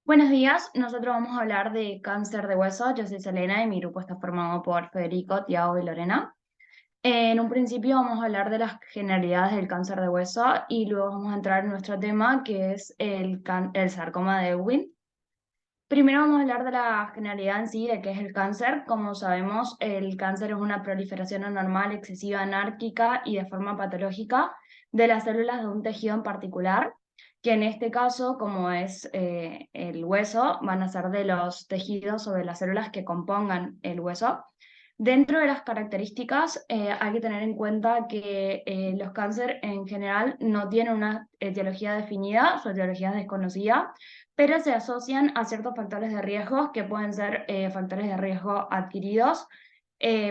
Buenos días, nosotros vamos a hablar de cáncer de hueso. Yo soy Selena y mi grupo está formado por Federico, Tiago y Lorena. En un principio vamos a hablar de las generalidades del cáncer de hueso y luego vamos a entrar en nuestro tema que es el sarcoma de Ewing. Primero vamos a hablar de la generalidad en sí, de qué es el cáncer. Como sabemos, el cáncer es una proliferación anormal, excesiva, anárquica y de forma patológica de las células de un tejido en particular, que en este caso, como es el hueso, van a ser de los tejidos o de las células que compongan el hueso. Dentro de las características, hay que tener en cuenta que los cánceres en general no tienen una etiología definida, su etiología es desconocida, pero se asocian a ciertos factores de riesgo que pueden ser factores de riesgo adquiridos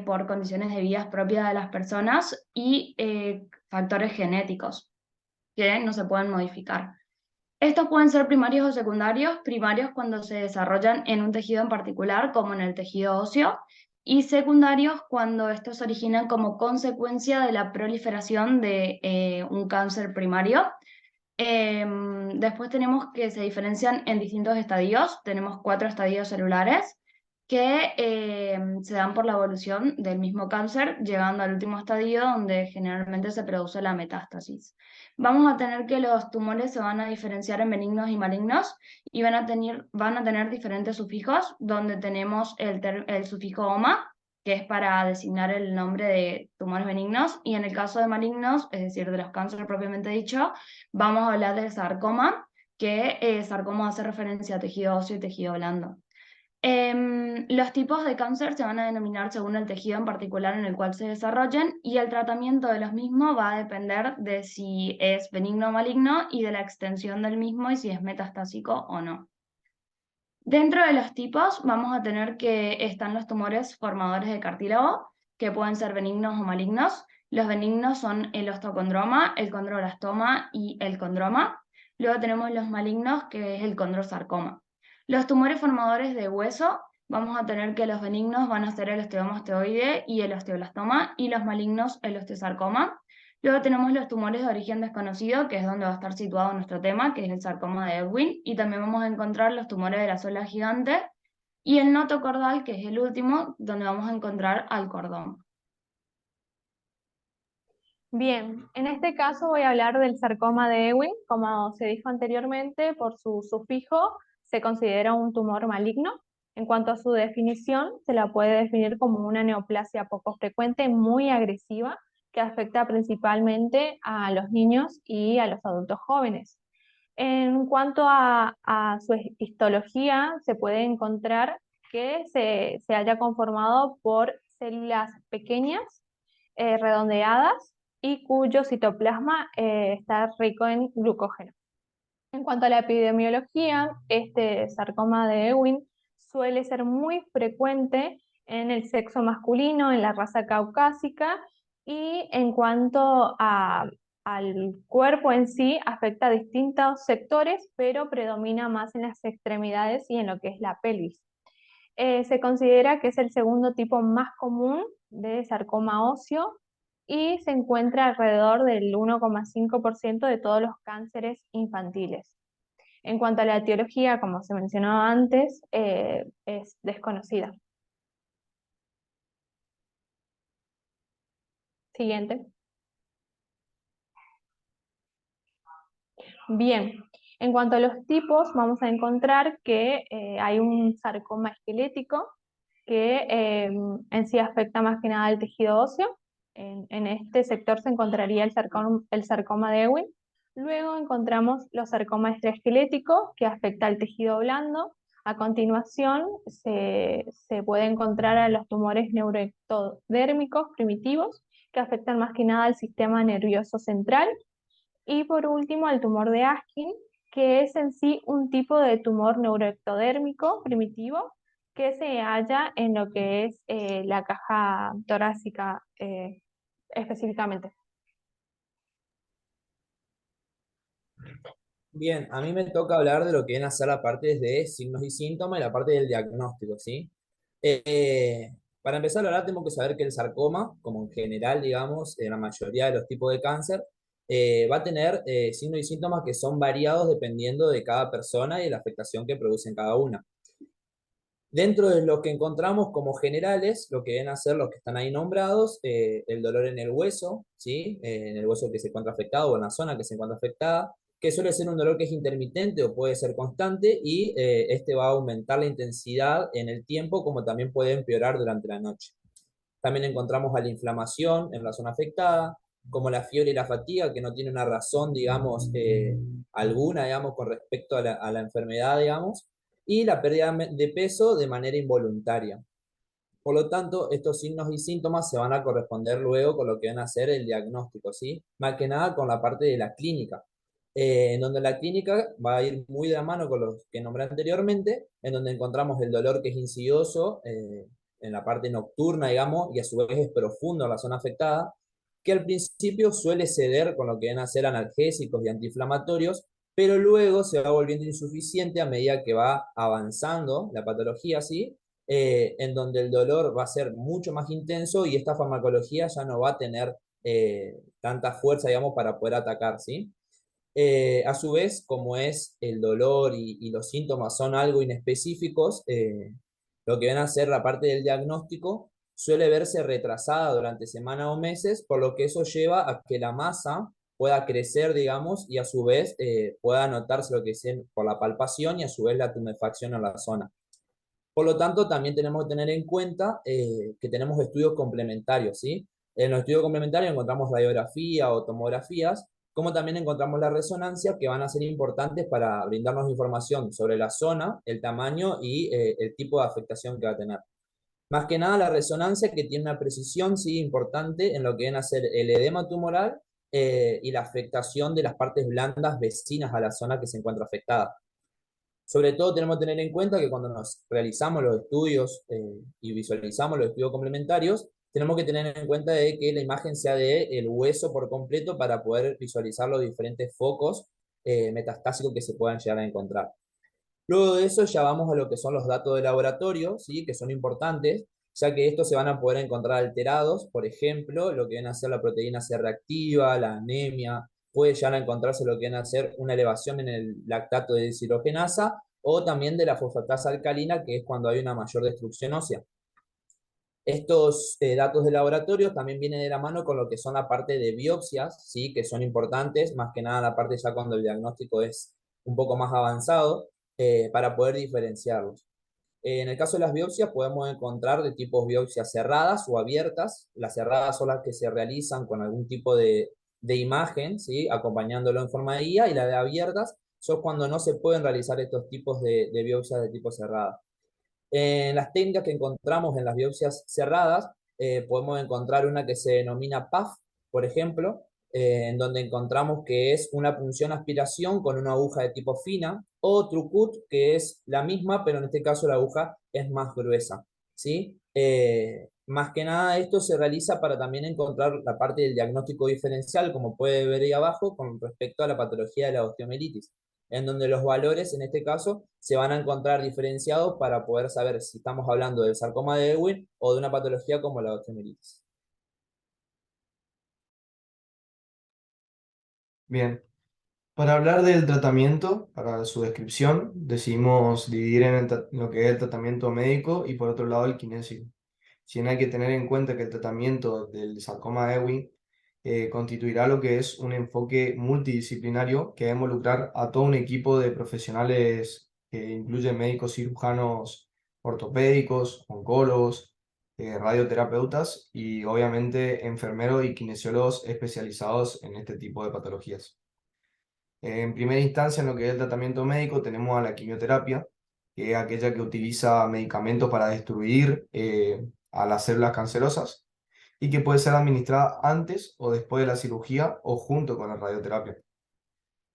por condiciones de vida propias de las personas y factores genéticos que no se pueden modificar. Estos pueden ser primarios o secundarios, primarios cuando se desarrollan en un tejido en particular, como en el tejido óseo, y secundarios cuando estos se originan como consecuencia de la proliferación de un cáncer primario. Después tenemos que se diferencian en distintos estadios. Tenemos 4 estadios celulares que se dan por la evolución del mismo cáncer, llegando al último estadio donde generalmente se produce la metástasis. Vamos a tener que los tumores se van a diferenciar en benignos y malignos y van a tener diferentes sufijos, donde tenemos el sufijo OMA, que es para designar el nombre de tumores benignos, y en el caso de malignos, es decir, de los cánceres propiamente dicho, vamos a hablar del sarcoma, que sarcoma hace referencia a tejido óseo y tejido blando. Los tipos de cáncer se van a denominar según el tejido en particular en el cual se desarrollen y el tratamiento de los mismos va a depender de si es benigno o maligno y de la extensión del mismo y si es metastásico o no. Dentro de los tipos vamos a tener que están los tumores formadores de cartílago, que pueden ser benignos o malignos. Los benignos son el osteocondroma, el condroblastoma y el condroma. Luego tenemos los malignos, que es el condrosarcoma. Los tumores formadores de hueso, vamos a tener que los benignos van a ser el osteoma osteoide y el osteoblastoma, y los malignos el osteosarcoma. Luego tenemos los tumores de origen desconocido, que es donde va a estar situado nuestro tema, que es el sarcoma de Ewing, y también vamos a encontrar los tumores de la célula gigante, y el notocordal, que es el último, donde vamos a encontrar al cordón. Bien, en este caso voy a hablar del sarcoma de Ewing. Como se dijo anteriormente, por su sufijo se considera un tumor maligno. En cuanto a su definición, se la puede definir como una neoplasia poco frecuente, muy agresiva, que afecta principalmente a los niños y a los adultos jóvenes. En cuanto a su histología, se puede encontrar que se haya conformado por células pequeñas, redondeadas y cuyo citoplasma está rico en glucógeno. En cuanto a la epidemiología, este sarcoma de Ewing suele ser muy frecuente en el sexo masculino, en la raza caucásica, y en cuanto al cuerpo en sí, afecta a distintos sectores, pero predomina más en las extremidades y en lo que es la pelvis. Se considera que es el segundo tipo más común de sarcoma óseo y se encuentra alrededor del 1,5% de todos los cánceres infantiles. En cuanto a la etiología, como se mencionó antes, es desconocida. Siguiente. Bien, en cuanto a los tipos, vamos a encontrar que hay un sarcoma esquelético que en sí afecta más que nada al tejido óseo. En este sector se encontraría el sarcoma de Ewing. Luego encontramos los sarcomas extraesqueléticos que afecta al tejido blando. A continuación se puede encontrar a los tumores neuroectodérmicos primitivos que afectan más que nada al sistema nervioso central. Y por último, el tumor de Aschin, que es en sí un tipo de tumor neuroectodérmico primitivo que se halla en lo que es la caja torácica específicamente. Bien, a mí me toca hablar de lo que viene a ser la parte de signos y síntomas y la parte del diagnóstico, ¿sí? Para empezar a hablar, tengo que saber que el sarcoma, como en general, digamos, en la mayoría de los tipos de cáncer, va a tener signos y síntomas que son variados dependiendo de cada persona y de la afectación que producen cada una. Dentro de lo que encontramos como generales, lo que deben hacer los que están ahí nombrados, el dolor en el hueso, ¿sí? En el hueso que se encuentra afectado o en la zona que se encuentra afectada, que suele ser un dolor que es intermitente o puede ser constante y este va a aumentar la intensidad en el tiempo como también puede empeorar durante la noche. También encontramos a la inflamación en la zona afectada, como la fiebre y la fatiga, que no tiene una razón, digamos, alguna, digamos, con respecto a la enfermedad, digamos, y la pérdida de peso de manera involuntaria. Por lo tanto, estos signos y síntomas se van a corresponder luego con lo que van a ser el diagnóstico, ¿sí? Más que nada con la parte de la clínica, en donde la clínica va a ir muy de la mano con los que nombré anteriormente, en donde encontramos el dolor que es insidioso, en la parte nocturna, digamos, y a su vez es profundo en la zona afectada, que al principio suele ceder con lo que van a ser analgésicos y antiinflamatorios, pero luego se va volviendo insuficiente a medida que va avanzando la patología, ¿sí? En donde el dolor va a ser mucho más intenso y esta farmacología ya no va a tener tanta fuerza, digamos, para poder atacar, ¿sí? A su vez, como es el dolor y los síntomas son algo inespecíficos, lo que van a hacer la parte del diagnóstico suele verse retrasada durante semanas o meses, por lo que eso lleva a que la masa pueda crecer, digamos, y a su vez pueda notarse lo que es por la palpación y a su vez la tumefacción en la zona. Por lo tanto, también tenemos que tener en cuenta que tenemos estudios complementarios, ¿sí? En los estudios complementarios encontramos radiografía o tomografías, como también encontramos la resonancia, que van a ser importantes para brindarnos información sobre la zona, el tamaño y el tipo de afectación que va a tener. Más que nada la resonancia, que tiene una precisión, sí, importante en lo que viene a ser el edema tumoral y la afectación de las partes blandas vecinas a la zona que se encuentra afectada. Sobre todo tenemos que tener en cuenta que cuando nos realizamos los estudios y visualizamos los estudios complementarios, tenemos que tener en cuenta de que la imagen sea del hueso por completo para poder visualizar los diferentes focos metastásicos que se puedan llegar a encontrar. Luego de eso ya vamos a lo que son los datos de laboratorio, ¿sí? Que son importantes, ya que estos se van a poder encontrar alterados, por ejemplo, lo que viene a ser la proteína C reactiva, la anemia, puede llegar a encontrarse lo que viene a ser una elevación en el lactato de deshidrogenasa o también de la fosfatasa alcalina, que es cuando hay una mayor destrucción ósea. Estos datos de laboratorio también vienen de la mano con lo que son la parte de biopsias, ¿sí? Que son importantes, más que nada la parte ya cuando el diagnóstico es un poco más avanzado, para poder diferenciarlos. En el caso de las biopsias podemos encontrar de tipos biopsias cerradas o abiertas. Las cerradas son las que se realizan con algún tipo de imagen, ¿sí? Acompañándolo en forma de guía, y las de abiertas son cuando no se pueden realizar estos tipos de biopsias de tipo cerrada. En las técnicas que encontramos en las biopsias cerradas, podemos encontrar una que se denomina PAF, por ejemplo, en donde encontramos que es una punción aspiración con una aguja de tipo fina, o Trucut, que es la misma, pero en este caso la aguja es más gruesa, ¿sí? Más que nada esto se realiza para también encontrar la parte del diagnóstico diferencial, como puede ver ahí abajo, con respecto a la patología de la osteomielitis, en donde los valores, en este caso, se van a encontrar diferenciados para poder saber si estamos hablando del sarcoma de Ewing o de una patología como la osteomielitis. Bien, para hablar del tratamiento, para su descripción, decidimos dividir en lo que es el tratamiento médico y por otro lado el kinésico. Si bien hay que tener en cuenta que el tratamiento del sarcoma de Ewing constituirá lo que es un enfoque multidisciplinario que va a involucrar a todo un equipo de profesionales que incluye médicos cirujanos ortopédicos, oncólogos, radioterapeutas y obviamente enfermeros y kinesiólogos especializados en este tipo de patologías. En primera instancia, en lo que es el tratamiento médico, tenemos a la quimioterapia, que es aquella que utiliza medicamentos para destruir a las células cancerosas y que puede ser administrada antes o después de la cirugía o junto con la radioterapia.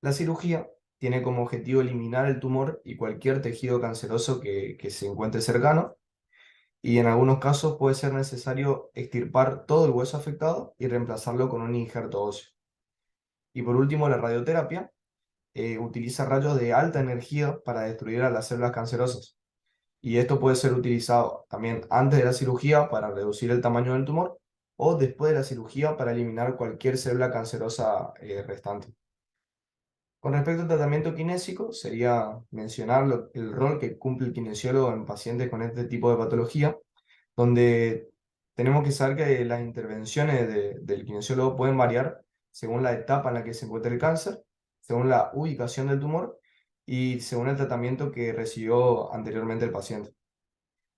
La cirugía tiene como objetivo eliminar el tumor y cualquier tejido canceroso que se encuentre cercano, y en algunos casos puede ser necesario extirpar todo el hueso afectado y reemplazarlo con un injerto óseo. Y por último, la radioterapia utiliza rayos de alta energía para destruir a las células cancerosas. Y esto puede ser utilizado también antes de la cirugía para reducir el tamaño del tumor o después de la cirugía para eliminar cualquier célula cancerosa restante. Con respecto al tratamiento kinésico, sería mencionar el rol que cumple el kinesiólogo en pacientes con este tipo de patología, donde tenemos que saber que las intervenciones del kinesiólogo pueden variar según la etapa en la que se encuentra el cáncer, según la ubicación del tumor y según el tratamiento que recibió anteriormente el paciente.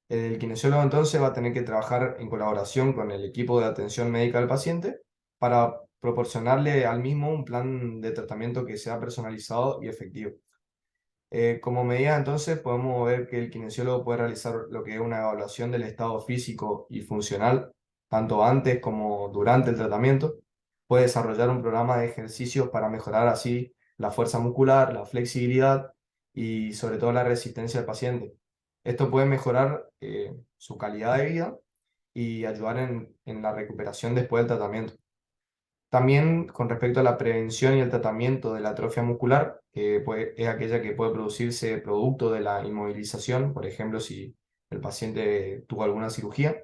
El kinesiólogo entonces va a tener que trabajar en colaboración con el equipo de atención médica del paciente para proporcionarle al mismo un plan de tratamiento que sea personalizado y efectivo. Como medida entonces podemos ver que el kinesiólogo puede realizar lo que es una evaluación del estado físico y funcional, tanto antes como durante el tratamiento. Puede desarrollar un programa de ejercicios para mejorar así la fuerza muscular, la flexibilidad y sobre todo la resistencia del paciente. Esto puede mejorar su calidad de vida y ayudar en la recuperación después del tratamiento. También con respecto a la prevención y el tratamiento de la atrofia muscular, que es aquella que puede producirse producto de la inmovilización, por ejemplo, si el paciente tuvo alguna cirugía.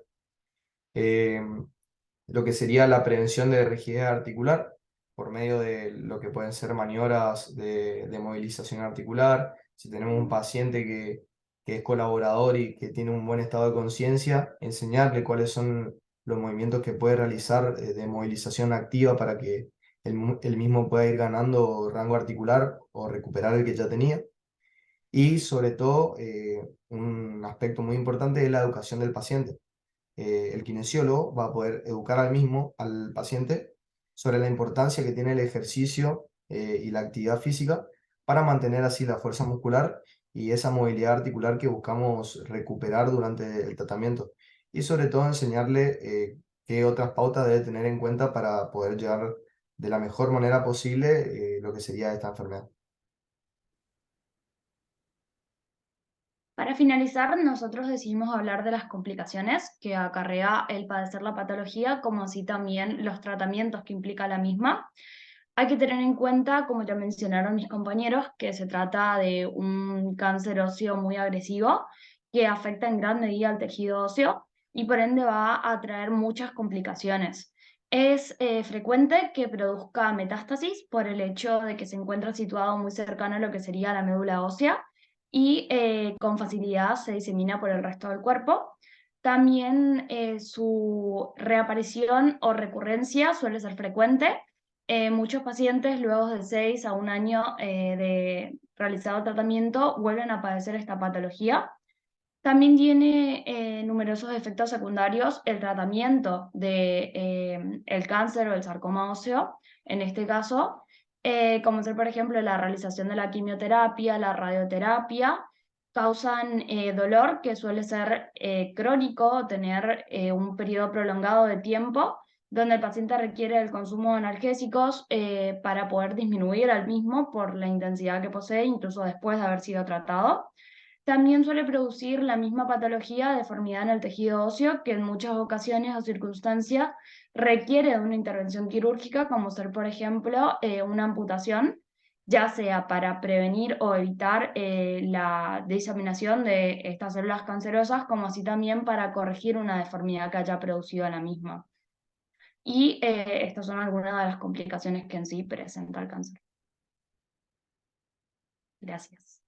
Eh, lo que sería la prevención de rigidez articular por medio de lo que pueden ser maniobras de movilización articular. Si tenemos un paciente que es colaborador y que tiene un buen estado de conciencia, enseñarle cuáles son los movimientos que puede realizar de movilización activa para que el mismo pueda ir ganando rango articular o recuperar el que ya tenía. Y sobre todo, un aspecto muy importante es la educación del paciente. El kinesiólogo va a poder educar al paciente, sobre la importancia que tiene el ejercicio y la actividad física para mantener así la fuerza muscular y esa movilidad articular que buscamos recuperar durante el tratamiento. Y sobre todo enseñarle qué otras pautas debe tener en cuenta para poder llevar de la mejor manera posible lo que sería esta enfermedad. Para finalizar, nosotros decidimos hablar de las complicaciones que acarrea el padecer la patología, como así también los tratamientos que implica la misma. Hay que tener en cuenta, como ya mencionaron mis compañeros, que se trata de un cáncer óseo muy agresivo que afecta en gran medida al tejido óseo y por ende va a traer muchas complicaciones. Es frecuente que produzca metástasis por el hecho de que se encuentra situado muy cercano a lo que sería la médula ósea y con facilidad se disemina por el resto del cuerpo. También su reaparición o recurrencia suele ser frecuente. Muchos pacientes luego de 6 a 1 año de realizado el tratamiento vuelven a padecer esta patología. También tiene numerosos efectos secundarios el tratamiento de el cáncer o el sarcoma óseo, en este caso, como ser, por ejemplo, la realización de la quimioterapia, la radioterapia, causan dolor que suele ser crónico, tener un periodo prolongado de tiempo, donde el paciente requiere el consumo de analgésicos para poder disminuir al mismo por la intensidad que posee, incluso después de haber sido tratado. También suele producir la misma patología, deformidad en el tejido óseo, que en muchas ocasiones o circunstancias requiere de una intervención quirúrgica, como ser, por ejemplo, una amputación, ya sea para prevenir o evitar la diseminación de estas células cancerosas, como así también para corregir una deformidad que haya producido la misma. Y estas son algunas de las complicaciones que en sí presenta el cáncer. Gracias.